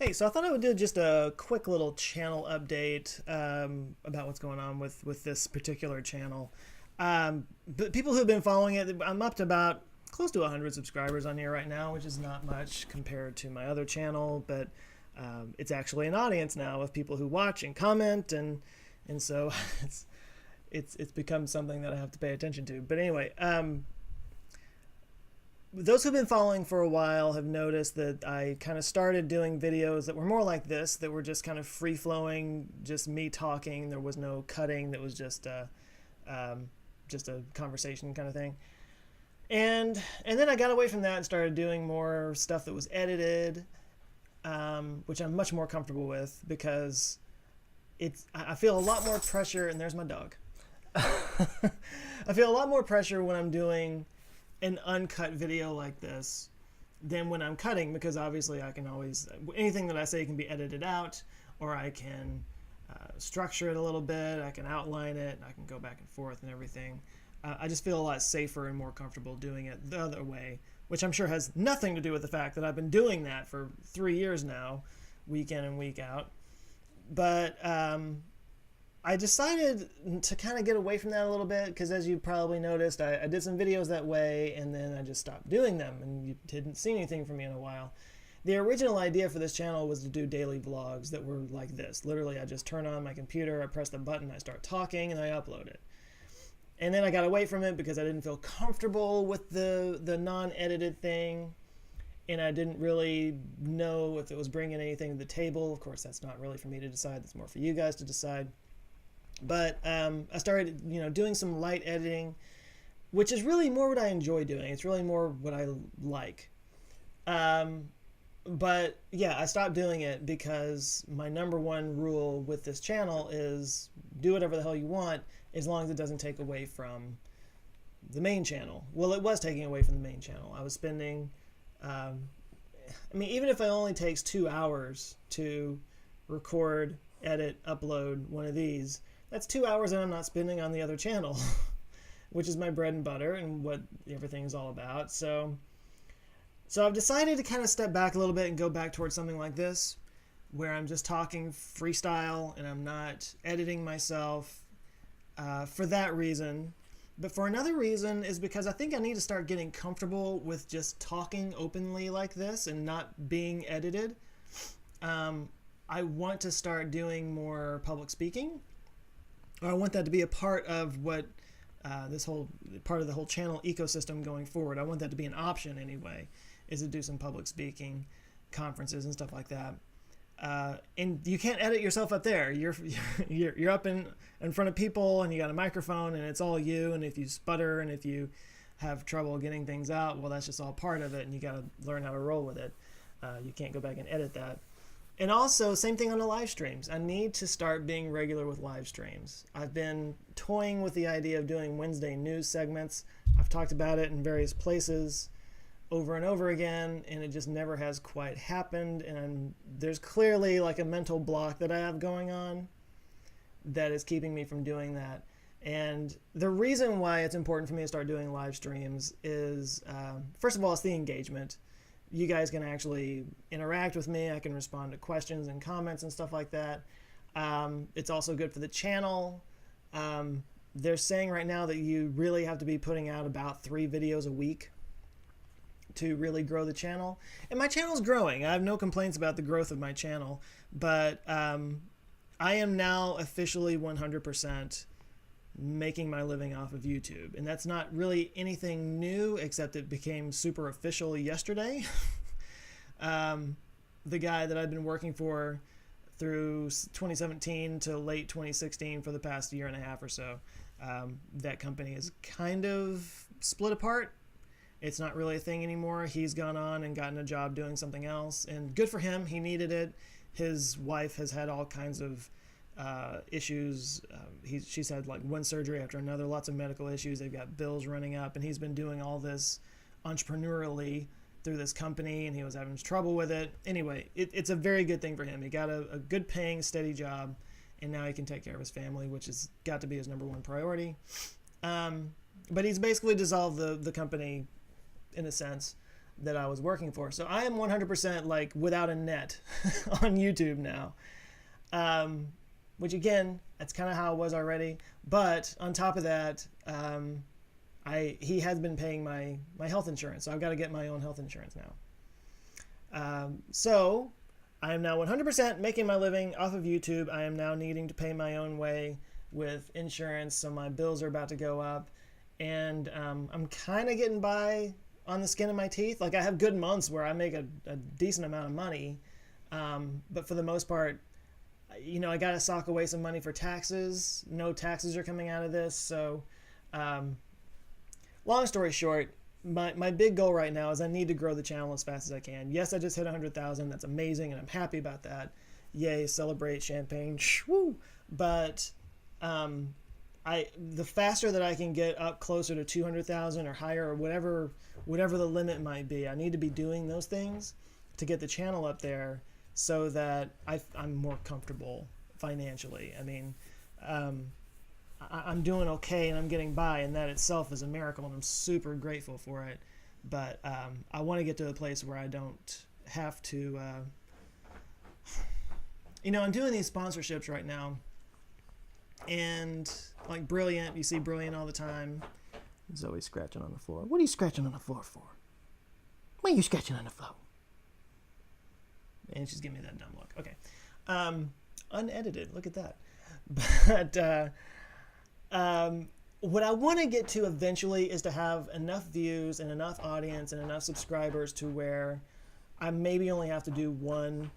Hey, so I thought I would do just a quick little channel update about what's going on with this particular channel. But people who've been following it, I'm up to about close to 100 subscribers on here right now, which is not much compared to my other channel, but it's actually an audience now of people who watch and comment, and so it's become something that I have to pay attention to. But anyway, those who've been following for a while have noticed that I kind of started doing videos that were more like this, that were just kind of free flowing, just me talking. There was no cutting. That was just a conversation kind of thing. And then I got away from that and started doing more stuff that was edited, which I'm much more comfortable with because I feel a lot more pressure. And there's my dog. I feel a lot more pressure when I'm doing an uncut video like this than when I'm cutting, because obviously I can always, anything that I say can be edited out, or I can structure it a little bit, I can outline it, and I can go back and forth and everything. I just feel a lot safer and more comfortable doing it the other way, which I'm sure has nothing to do with the fact that I've been doing that for 3 years now, week in and week out. But I decided to kind of get away from that a little bit because, as you probably noticed, I did some videos that way and then I just stopped doing them, and you didn't see anything from me in a while. The original idea for this channel was to do daily vlogs that were like this. Literally, I just turn on my computer, I press the button, I start talking, and I upload it. And then I got away from it because I didn't feel comfortable with the non-edited thing, and I didn't really know if it was bringing anything to the table. Of course, that's not really for me to decide. That's more for you guys to decide. But I started, doing some light editing, which is really more what I enjoy doing. It's really more what I like. But yeah, I stopped doing it because my number one rule with this channel is do whatever the hell you want as long as it doesn't take away from the main channel. Well, it was taking away from the main channel. I was spending, even if it only takes 2 hours to record, edit, upload one of these, that's 2 hours that I'm not spending on the other channel, which is my bread and butter and what everything's all about. So I've decided to kind of step back a little bit and go back towards something like this, where I'm just talking freestyle and I'm not editing myself for that reason. But for another reason is because I think I need to start getting comfortable with just talking openly like this and not being edited. I want to start doing more public speaking. I want that to be a part of what this whole part of the whole channel ecosystem going forward. I want that to be an option anyway, is to do some public speaking, conferences and stuff like that. And you can't edit yourself up there. You're up in front of people and you got a microphone and it's all you. And if you sputter and if you have trouble getting things out, well, that's just all part of it, and you got to learn how to roll with it. You can't go back and edit that. And also, same thing on the live streams. I need to start being regular with live streams. I've been toying with the idea of doing Wednesday news segments. I've talked about it in various places over and over again, and it just never has quite happened. And there's clearly like a mental block that I have going on that is keeping me from doing that. And the reason why it's important for me to start doing live streams is, first of all, it's the engagement. You guys can actually interact with me. I can respond to questions and comments and stuff like that. It's also good for the channel. They're saying right now that you really have to be putting out about 3 videos a week to really grow the channel. And my channel's growing. I have no complaints about the growth of my channel, but I am now officially 100% making my living off of YouTube. And that's not really anything new, except it became super official yesterday. The guy that I've been working for through 2017 to late 2016 for the past year and a half or so, that company is kind of split apart. It's not really a thing anymore. He's gone on and gotten a job doing something else, and good for him. He needed it. His wife has had all kinds of issues. She's had like one surgery after another, lots of medical issues. They've got bills running up, and he's been doing all this entrepreneurially through this company, and he was having trouble with it. Anyway, it's a very good thing for him. He got a good paying, steady job, and now he can take care of his family, which has got to be his number one priority. But he's basically dissolved the company in a sense. that I was working for. So I am 100% like without a net on YouTube now. Which again, that's kind of how it was already. But on top of that, he has been paying my health insurance, so I've got to get my own health insurance now. So I am now 100% making my living off of YouTube. I am now needing to pay my own way with insurance, so my bills are about to go up, and I'm kind of getting by on the skin of my teeth. Like I have good months where I make a decent amount of money, but for the most part, you know, I got to sock away some money for taxes. No taxes are coming out of this. So long story short, my big goal right now is I need to grow the channel as fast as I can. Yes, I just hit 100,000. That's amazing, and I'm happy about that. Yay, celebrate, champagne, woo! But the faster that I can get up closer to 200,000 or higher, or whatever the limit might be, I need to be doing those things to get the channel up there, so that I'm more comfortable financially. I mean, I'm doing okay and I'm getting by, and that itself is a miracle, and I'm super grateful for it. But I want to get to a place where I don't have to, you know, I'm doing these sponsorships right now, and like Brilliant, you see Brilliant all the time. Zoe's scratching on the floor. What are you scratching on the floor for? Why are you scratching on the floor? And she's giving me that dumb look. Okay. Unedited. Look at that. But what I want to get to eventually is to have enough views and enough audience and enough subscribers to where I maybe only have to do one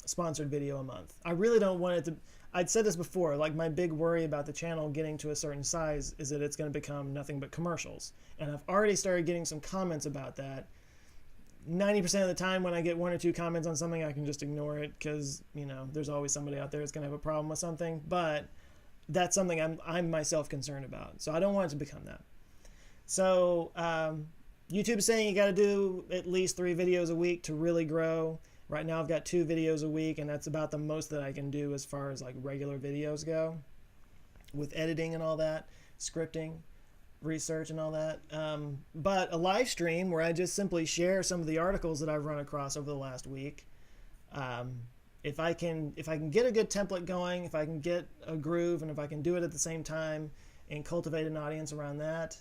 sponsored video a month. I really don't want it to... I'd said this before, like my big worry about the channel getting to a certain size is that it's going to become nothing but commercials. And I've already started getting some comments about that. 90% of the time when I get one or two comments on something, I can just ignore it because, you know, there's always somebody out there that's going to have a problem with something. But that's something I'm myself concerned about. So I don't want it to become that. So YouTube is saying you got to do at least 3 videos a week to really grow. Right now I've got 2 videos a week, and that's about the most that I can do as far as like regular videos go, with editing and all that, scripting, research and all that. But a live stream where I just simply share some of the articles that I've run across over the last week. If I can get a good template going, if I can get a groove, and if I can do it at the same time and cultivate an audience around that,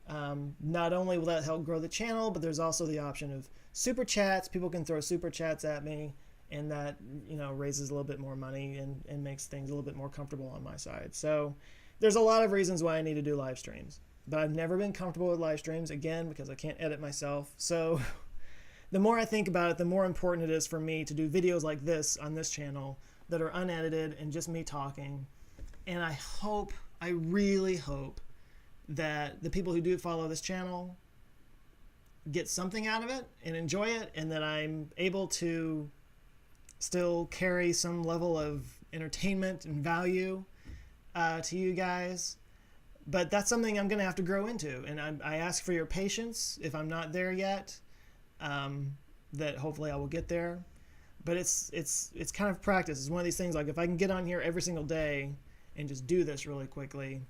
not only will that help grow the channel, but there's also the option of super chats. People can throw super chats at me, and that, you know, raises a little bit more money and makes things a little bit more comfortable on my side. So there's a lot of reasons why I need to do live streams, but I've never been comfortable with live streams, again, because I can't edit myself. So the more I think about it, the more important it is for me to do videos like this on this channel that are unedited and just me talking. And I really hope that the people who do follow this channel get something out of it and enjoy it, and that I'm able to still carry some level of entertainment and value to you guys. But that's something I'm going to have to grow into, and I ask for your patience if I'm not there yet. That hopefully I will get there. But it's kind of practice. It's one of these things, like if I can get on here every single day and just do this really quickly,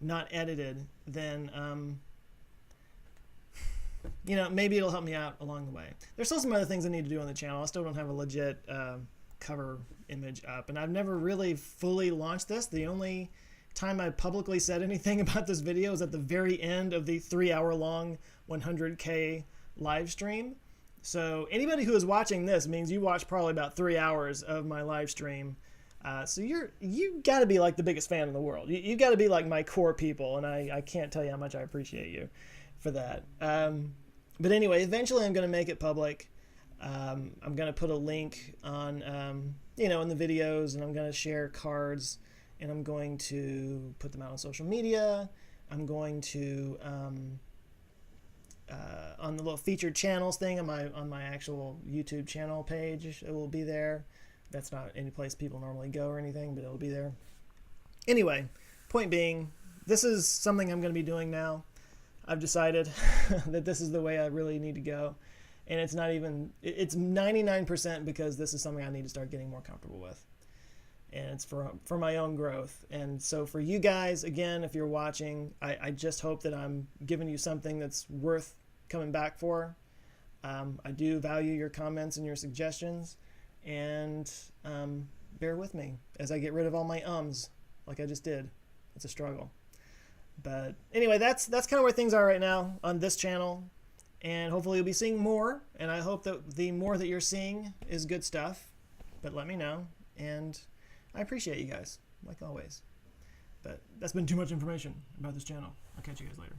not edited, then you know, maybe it'll help me out along the way. There's still some other things I need to do on the channel. I still don't have a legit cover image up, and I've never really fully launched this. The only time I publicly said anything about this video is at the very end of the 3-hour-long 100K live stream. So anybody who is watching this means you watched probably about 3 hours of my live stream. So you got to be like the biggest fan in the world. You got to be like my core people, and I can't tell you how much I appreciate you for that. But anyway, eventually I'm going to make it public. I'm going to put a link on, you know, in the videos, and I'm going to share cards, and I'm going to put them out on social media. I'm going to, on the little featured channels thing on my actual YouTube channel page, it will be there. That's not any place people normally go or anything, but it'll be there. Anyway, point being, this is something I'm going to be doing now. I've decided that this is the way I really need to go. And it's not even, it's 99% because this is something I need to start getting more comfortable with. And it's for my own growth. And so for you guys, again, if you're watching, I just hope that I'm giving you something that's worth coming back for. I do value your comments and your suggestions, and bear with me as I get rid of all my ums like I just did. It's a struggle. But anyway, that's kind of where things are right now on this channel, and hopefully you'll be seeing more, and I hope that the more that you're seeing is good stuff, but let me know, and I appreciate you guys, like always. But that's been too much information about this channel. I'll catch you guys later.